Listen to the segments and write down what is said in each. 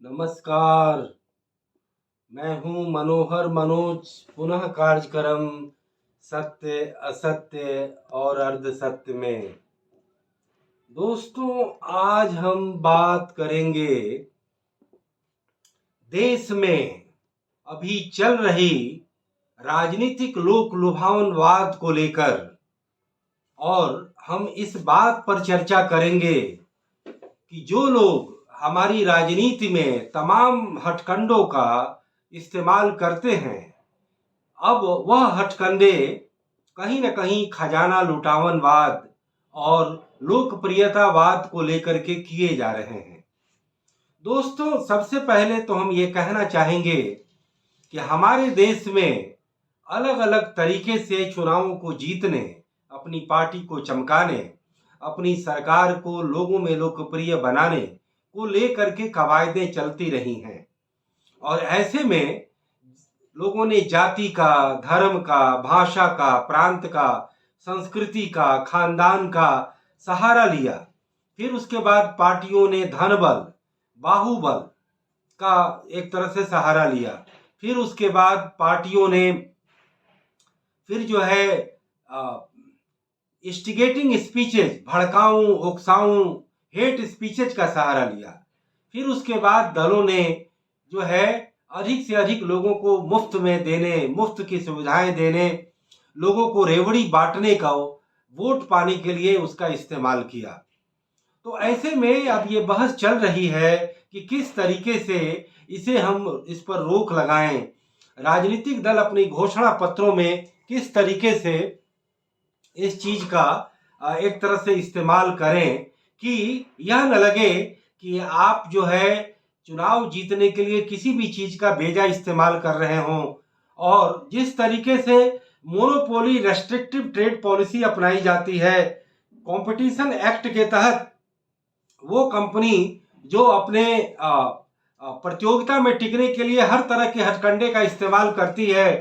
नमस्कार। मैं हूं मनोहर मनोज। पुनः कार्यक्रम सत्य असत्य और अर्ध सत्य में। दोस्तों, आज हम बात करेंगे देश में अभी चल रही राजनीतिक लोक लुभावनवाद को लेकर, और हम इस बात पर चर्चा करेंगे कि जो लोग हमारी राजनीति में तमाम हथकंडों का इस्तेमाल करते हैं, अब वह हथकंडे कहीं न कहीं खजाना लुटावनवाद और लोकप्रियतावाद को लेकर के किए जा रहे हैं। दोस्तों, सबसे पहले तो हम ये कहना चाहेंगे कि हमारे देश में अलग अलग तरीके से चुनावों को जीतने, अपनी पार्टी को चमकाने, अपनी सरकार को लोगों में लोकप्रिय बनाने को लेकर के कवायदें चलती रही हैं। और ऐसे में लोगों ने जाति का, धर्म का, भाषा का, प्रांत का, संस्कृति का, खानदान का सहारा लिया। फिर उसके बाद पार्टियों ने धन बल, बाहुबल का एक तरह से सहारा लिया। फिर उसके बाद पार्टियों ने फिर जो है इंस्टिगेटिंग स्पीचेज, भड़काऊं, उकसाऊं, हेट स्पीचेज का सहारा लिया। फिर उसके बाद दलों ने जो है अधिक से अधिक लोगों को मुफ्त में देने, मुफ्त की सुविधाएं देने, लोगों को रेवड़ी बांटने का वोट पाने के लिए उसका इस्तेमाल किया। तो ऐसे में अब ये बहस चल रही है कि किस तरीके से इसे हम इस पर रोक लगाएं। राजनीतिक दल अपनी घोषणा पत्रों में किस तरीके से इस चीज का एक तरह से इस्तेमाल करें कि यह न लगे कि आप जो है चुनाव जीतने के लिए किसी भी चीज का बेजा इस्तेमाल कर रहे हों। और जिस तरीके से मोनोपोली रेस्ट्रिक्टिव ट्रेड पॉलिसी अपनाई जाती है, कंपटीशन एक्ट के तहत वो कंपनी जो अपने प्रतियोगिता में टिकने के लिए हर तरह के हथकंडे का इस्तेमाल करती है,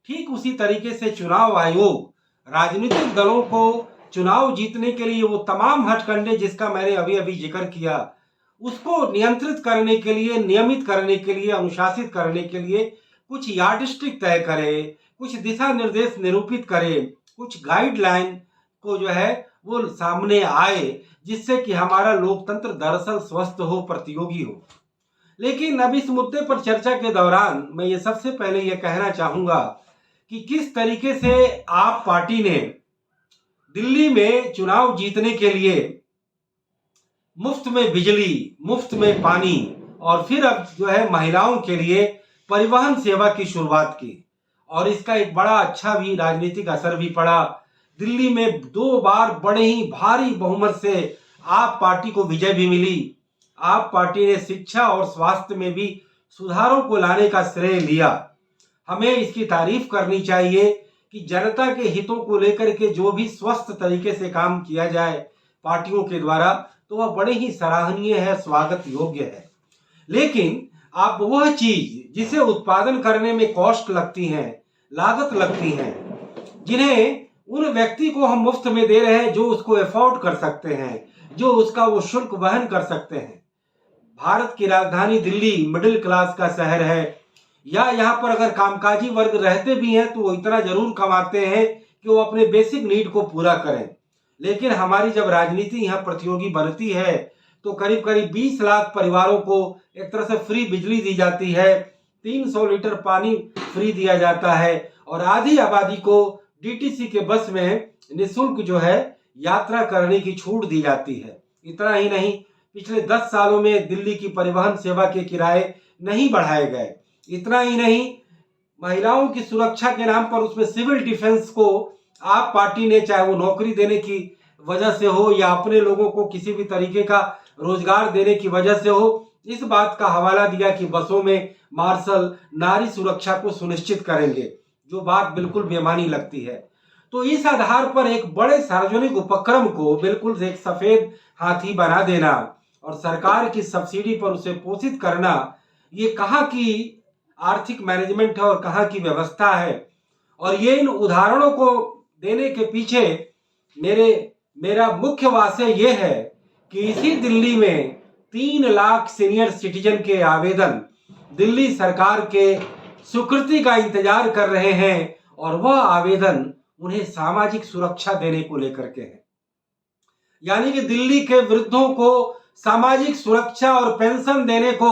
ठीक उसी तरीके से चुनाव आयोग राजनीतिक दलों को चुनाव जीतने के लिए वो तमाम हथकंडे जिसका मैंने अभी अभी जिक्र किया, उसको नियंत्रित करने के लिए, नियमित करने के लिए, अनुशासित करने के लिए कुछ यार्डस्टिक तय करे, कुछ दिशा निर्देश निरूपित करे, कुछ गाइडलाइन को जो है वो सामने आए, जिससे कि हमारा लोकतंत्र दरअसल स्वस्थ हो, प्रतियोगी हो। लेकिन अब इस मुद्दे पर चर्चा के दौरान मैं ये सबसे पहले ये कहना चाहूंगा कि किस तरीके से आप पार्टी ने दिल्ली में चुनाव जीतने के लिए मुफ्त में बिजली, मुफ्त में पानी और फिर अब जो है महिलाओं के लिए परिवहन सेवा की शुरुआत की। और इसका एक बड़ा अच्छा भी राजनीतिक असर भी पड़ा। दिल्ली में 2 बार बड़े ही भारी बहुमत से आप पार्टी को विजय भी मिली। आप पार्टी ने शिक्षा और स्वास्थ्य में भी सुधारों को लाने का श्रेय लिया। हमें इसकी तारीफ करनी चाहिए कि जनता के हितों को लेकर के जो भी स्वस्थ तरीके से काम किया जाए पार्टियों के द्वारा, तो वह बड़े ही सराहनीय है, स्वागत योग्य है। लेकिन आप वह चीज जिसे उत्पादन करने में कॉस्ट लगती है, लागत लगती है, जिन्हें उन व्यक्ति को हम मुफ्त में दे रहे हैं जो उसको एफोर्ड कर सकते हैं, जो उसका वो शुल्क वहन कर सकते हैं। भारत की राजधानी दिल्ली मिडिल क्लास का शहर है, या यहाँ पर अगर कामकाजी वर्ग रहते भी हैं तो वो इतना जरूर कमाते हैं कि वो अपने बेसिक नीड को पूरा करें। लेकिन हमारी जब राजनीति यहाँ प्रतियोगी बनती है तो करीब करीब 20 लाख परिवारों को एक तरह से फ्री बिजली दी जाती है, 300 लीटर पानी फ्री दिया जाता है, और आधी आबादी को डीटीसी के बस में निःशुल्क जो है यात्रा करने की छूट दी जाती है। इतना ही नहीं, पिछले 10 सालों में दिल्ली की परिवहन सेवा के किराए नहीं बढ़ाए गए। इतना ही नहीं, महिलाओं की सुरक्षा के नाम पर उसमें सिविल डिफेंस को आप पार्टी ने, चाहे वो नौकरी देने की वजह से हो या अपने लोगों को किसी भी तरीके का रोजगार देने की वजह से हो, इस बात का हवाला दिया कि बसों में मार्शल नारी सुरक्षा को सुनिश्चित करेंगे, जो बात बिल्कुल बेमानी लगती है। तो इस आधार पर एक बड़े सार्वजनिक उपक्रम को बिल्कुल एक सफेद हाथी बना देना और सरकार की सब्सिडी पर उसे पोषित करना, ये कहाँ की आर्थिक मैनेजमेंट है और कहाँ की व्यवस्था है। और ये इन उदाहरणों को देने के पीछे मेरा मुख्य वास्य ये है कि इसी दिल्ली में 3 लाख सीनियर सिटीजन के आवेदन दिल्ली सरकार के स्वीकृति का इंतजार कर रहे हैं और वह आवेदन उन्हें सामाजिक सुरक्षा देने को लेकर के है। यानी कि दिल्ली के वृद्धों को सामाजिक सुरक्षा और पेंशन देने को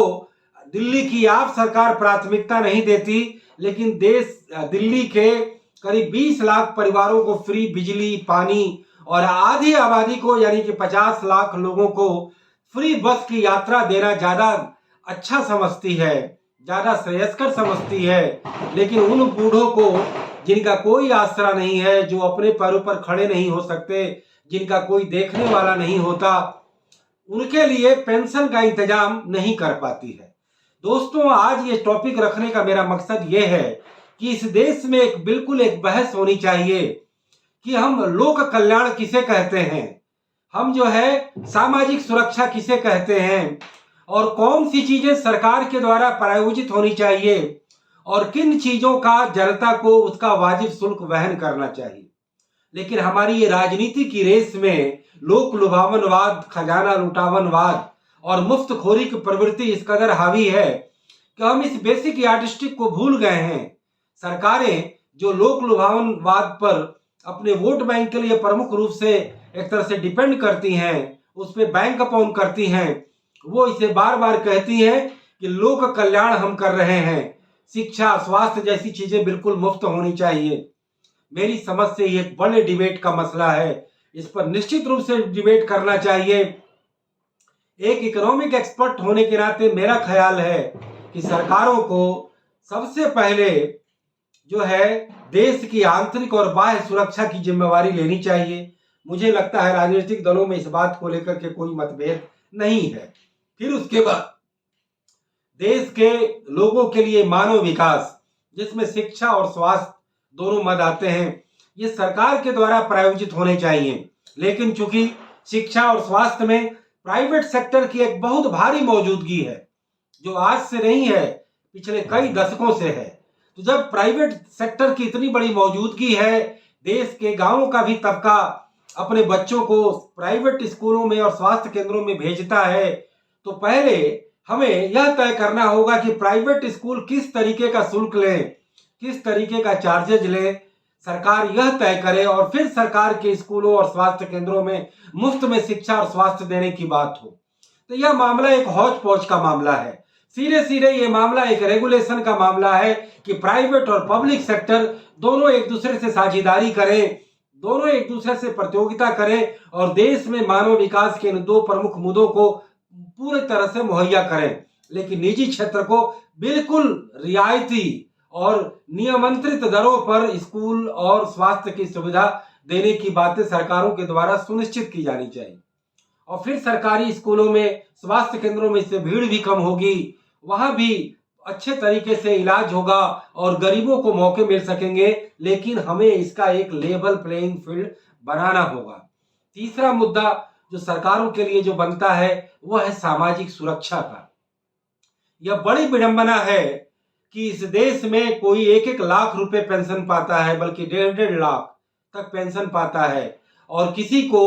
दिल्ली की आप सरकार प्राथमिकता नहीं देती, लेकिन दिल्ली के करीब 20 लाख परिवारों को फ्री बिजली, पानी और आधी आबादी को यानी कि 50 लाख लोगों को फ्री बस की यात्रा देना ज्यादा अच्छा समझती है, ज्यादा श्रेयस्कर समझती है। लेकिन उन बूढ़ों को जिनका कोई आसरा नहीं है, जो अपने पैरों पर खड़े नहीं हो सकते, जिनका कोई देखने वाला नहीं होता, उनके लिए पेंशन का इंतजाम नहीं कर पाती है। दोस्तों, आज ये टॉपिक रखने का मेरा मकसद ये है कि इस देश में बिल्कुल एक बहस होनी चाहिए कि हम लोक कल्याण किसे कहते हैं, हम जो है सामाजिक सुरक्षा किसे कहते हैं, और कौन सी चीजें सरकार के द्वारा प्रायोजित होनी चाहिए और किन चीजों का जनता को उसका वाजिब शुल्क वहन करना चाहिए। लेकिन हमारी ये राजनीति की रेस में लोक लुभावनवाद, खजाना लुटावनवाद और मुफ्तखोरी की प्रवृत्ति इस कदर हावी है कि हम इस बेसिक यार्डस्टिक को भूल गए हैं। सरकारें जो लोक लुभावनवाद पर अपने वोट बैंक के लिए प्रमुख रूप से एक तरह से डिपेंड करती हैं, उस पर बैंक अपॉन करती हैं, वो इसे बार बार कहती हैं कि लोक कल्याण हम कर रहे हैं, शिक्षा, स्वास्थ्य जैसी चीजें बिल्कुल मुफ्त होनी चाहिए। मेरी समझ से ये एक बड़े डिबेट का मसला है, इस पर निश्चित रूप से डिबेट करना चाहिए। एक इकोनॉमिक एक्सपर्ट होने के नाते मेरा ख्याल है कि सरकारों को सबसे पहले जो है देश की आंतरिक और बाह्य सुरक्षा की जिम्मेवारी लेनी चाहिए। मुझे लगता है राजनीतिक दलों में इस बात को लेकर के कोई मतभेद नहीं है। फिर उसके बाद देश के लोगों के लिए मानव विकास, जिसमें शिक्षा और स्वास्थ्य दोनों मद आते हैं, ये सरकार के द्वारा प्रायोजित होने चाहिए। लेकिन चूंकि शिक्षा और स्वास्थ्य में प्राइवेट सेक्टर की एक बहुत भारी मौजूदगी है, जो आज से नहीं है, पिछले कई दशकों से है। तो जब प्राइवेट सेक्टर की इतनी बड़ी मौजूदगी है, देश के गांवों का भी तबका अपने बच्चों को प्राइवेट स्कूलों में और स्वास्थ्य केंद्रों में भेजता है, तो पहले हमें यह तय करना होगा कि प्राइवेट स्कूल किस तरीके का शुल्क लें, किस तरीके का चार्जेज लें, सरकार यह तय करे और फिर सरकार के स्कूलों और स्वास्थ्य केंद्रों में मुफ्त में शिक्षा और स्वास्थ्य देने की बात हो। तो यह मामला एक हौच पौच का मामला है। सीधे सीधे ये मामला एक रेगुलेशन का मामला है कि प्राइवेट और पब्लिक सेक्टर दोनों एक दूसरे से साझेदारी करें, दोनों एक दूसरे से प्रतियोगिता करें और देश में मानव विकास के इन दो प्रमुख मुद्दों को पूरी तरह से मुहैया करें। लेकिन निजी क्षेत्र को बिल्कुल रियायती और नियमंत्रित दरों पर स्कूल और स्वास्थ्य की सुविधा देने की बातें सरकारों के द्वारा सुनिश्चित की जानी चाहिए। और फिर सरकारी स्कूलों में, स्वास्थ्य केंद्रों में इससे भीड़ भी कम होगी, वहां भी अच्छे तरीके से इलाज होगा और गरीबों को मौके मिल सकेंगे। लेकिन हमें इसका एक लेवल प्लेइंग फील्ड बनाना होगा। तीसरा मुद्दा जो सरकारों के लिए जो बनता है वह है सामाजिक सुरक्षा का। यह बड़ी विडंबना है कि इस देश में कोई 1-1 लाख रुपए पेंशन पाता है, बल्कि 1.5 लाख तक पेंशन पाता है, और किसी को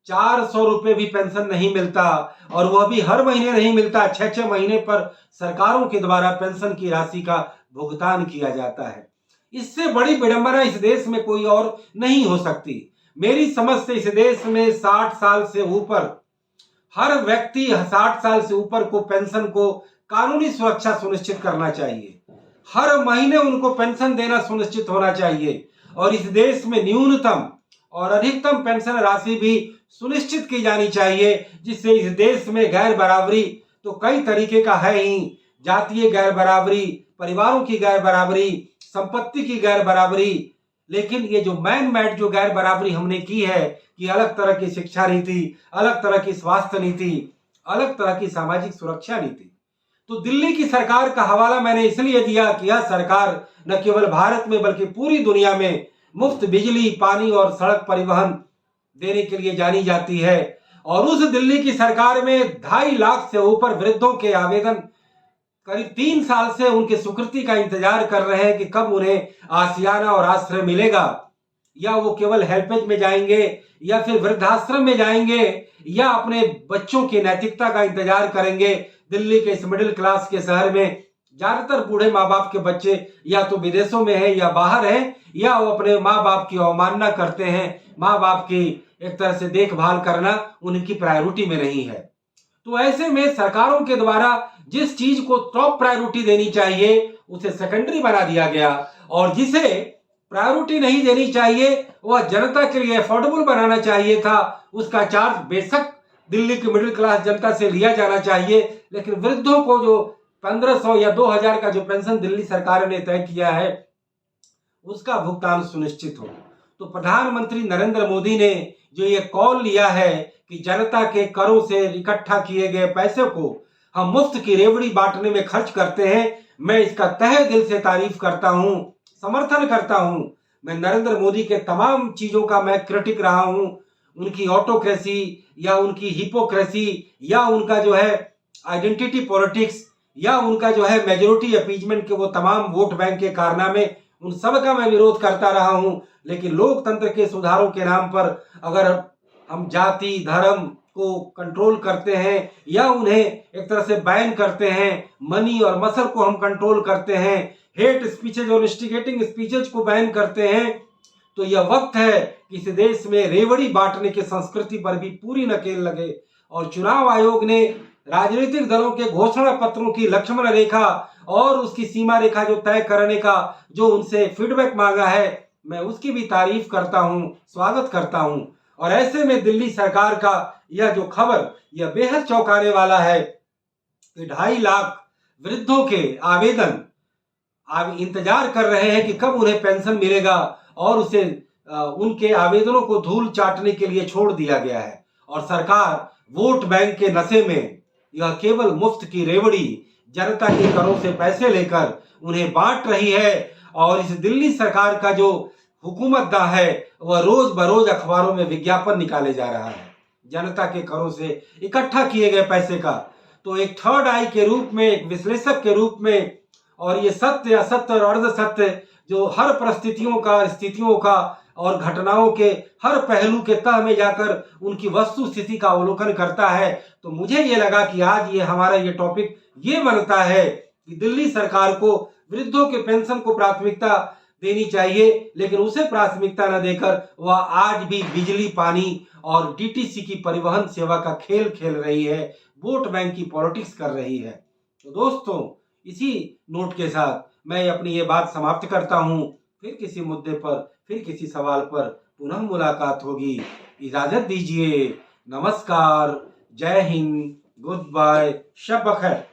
400 रुपए भी पेंशन नहीं मिलता, और वह भी हर महीने नहीं मिलता। 6-6 महीने पर सरकारों के द्वारा पेंशन की राशि का भुगतान किया जाता है। इससे बड़ी विडंबना इस देश में कोई और नहीं हो सकती। मेरी समझ से इस देश में 60 साल से ऊपर हर व्यक्ति 60 साल से ऊपर को पेंशन को कानूनी सुरक्षा सुनिश्चित करना चाहिए। हर महीने उनको पेंशन देना सुनिश्चित होना चाहिए और इस देश में न्यूनतम और अधिकतम पेंशन राशि भी सुनिश्चित की जानी चाहिए, जिससे इस देश में गैर बराबरी तो कई तरीके का है ही, जातीय गैर बराबरी, परिवारों की गैर बराबरी, संपत्ति की गैर बराबरी, लेकिन ये जो मैन मेड जो गैर बराबरी हमने की है कि अलग तरह की शिक्षा नीति, अलग तरह की स्वास्थ्य नीति, अलग तरह की सामाजिक सुरक्षा नीति। तो दिल्ली की सरकार का हवाला मैंने इसलिए दिया कि यह सरकार न केवल भारत में बल्कि पूरी दुनिया में मुफ्त बिजली, पानी और सड़क परिवहन देने के लिए जानी जाती है। और उस दिल्ली की सरकार में 2.5 लाख से ऊपर वृद्धों के आवेदन करीब 3 साल से उनके स्वीकृति का इंतजार कर रहे हैं कि कब उन्हें आशियाना और आश्रय मिलेगा। या वो केवल हेल्पेज में जाएंगे या फिर वृद्धाश्रम में जाएंगे या अपने बच्चों की नैतिकता का इंतजार करेंगे। दिल्ली के इस मिडिल क्लास के शहर में ज्यादातर बूढ़े माँ बाप के बच्चे या तो विदेशों में हैं या बाहर हैं, या वो अपने माँ बाप की अवमानना करते हैं। माँ बाप की एक तरह से देखभाल करना उनकी प्रायोरिटी में नहीं है। तो ऐसे में सरकारों के द्वारा जिस चीज को टॉप प्रायोरिटी देनी चाहिए उसे सेकेंडरी बना दिया गया, और जिसे प्रायोरिटी नहीं देनी चाहिए वह जनता के लिए अफोर्डेबल बनाना चाहिए था, उसका चार्ज बेशक दिल्ली की मिडिल क्लास जनता से लिया जाना चाहिए, लेकिन वृद्धों को जो 1500 या 2000 का जो पेंशन दिल्ली सरकार ने तय किया है उसका भुगतान सुनिश्चित हो। तो प्रधानमंत्री नरेंद्र मोदी ने जो ये कॉल लिया है कि जनता के करों से इकट्ठा किए गए पैसे को हम मुफ्त की रेवड़ी बांटने में खर्च करते हैं, मैं इसका तहे दिल से तारीफ करता हूं, समर्थन करता हूं। मैं नरेंद्र मोदी के तमाम चीजों का मैं क्रिटिक रहा हूं, उनकी ऑटोक्रेसी या उनकी हिपोक्रेसी या उनका जो है आइडेंटिटी पॉलिटिक्स या उनका जो है मेजोरिटी अपीजमेंट के वो तमाम वोट बैंक के कारनामे, उन सब का मैं विरोध करता रहा हूं। लेकिन लोकतंत्र के सुधारों के नाम पर अगर हम जाति धर्म को कंट्रोल करते हैं या उन्हें एक तरह से बैन करते हैं, मनी और मसल को हम कंट्रोल करते हैं, हेट स्पीचेज और इंस्टिगेटिंग स्पीचेज को बैन करते हैं, तो यह वक्त है कि इस देश में रेवड़ी बांटने की संस्कृति पर भी पूरी नकेल लगे। और चुनाव आयोग ने राजनीतिक दलों के घोषणा पत्रों की लक्ष्मण रेखा और उसकी सीमा रेखा जो तय करने का जो उनसे फीडबैक मांगा है, मैं उसकी भी तारीफ करता हूं, स्वागत करता हूं। और ऐसे में दिल्ली सरकार का यह जो खबर यह बेहद चौंकाने वाला है कि 2.5 लाख वृद्धों के आवेदन अब इंतजार कर रहे हैं कि कब उन्हें पेंशन मिलेगा, और उसे उनके आवेदनों को धूल चाटने के लिए छोड़ दिया गया है। और सरकार वोट बैंक के नशे में यह केवल मुफ्त की रेवड़ी जनता के करों से पैसे लेकर उन्हें बांट रही है। और इस दिल्ली सरकार का जो हुकूमतदा है वह रोज बरोज अखबारों में विज्ञापन निकाले जा रहा है जनता के करों से इकट्ठा किए गए पैसे का। तो एक थर्ड आई के रूप में, एक विश्लेषक के रूप में, और ये सत्य असत्य और अर्ध सत्य जो हर परिस्थितियों का, स्थितियों का और घटनाओं के हर पहलू के तह में जाकर उनकी वस्तु स्थिति का अवलोकन करता है, तो मुझे ये लगा कि आज ये हमारा ये टॉपिक ये बनता है कि दिल्ली सरकार को वृद्धों के पेंशन को प्राथमिकता देनी चाहिए, लेकिन उसे प्राथमिकता न देकर वह आज भी बिजली पानी और डीटीसी की परिवहन सेवा का खेल खेल रही है, वोट बैंक की पॉलिटिक्स कर रही है। तो दोस्तों, इसी नोट के साथ मैं अपनी ये बात समाप्त करता हूँ। फिर किसी मुद्दे पर, फिर किसी सवाल पर पुनः मुलाकात होगी। इजाजत दीजिए। नमस्कार, जय हिंद, गुड बाय, शब बखैर।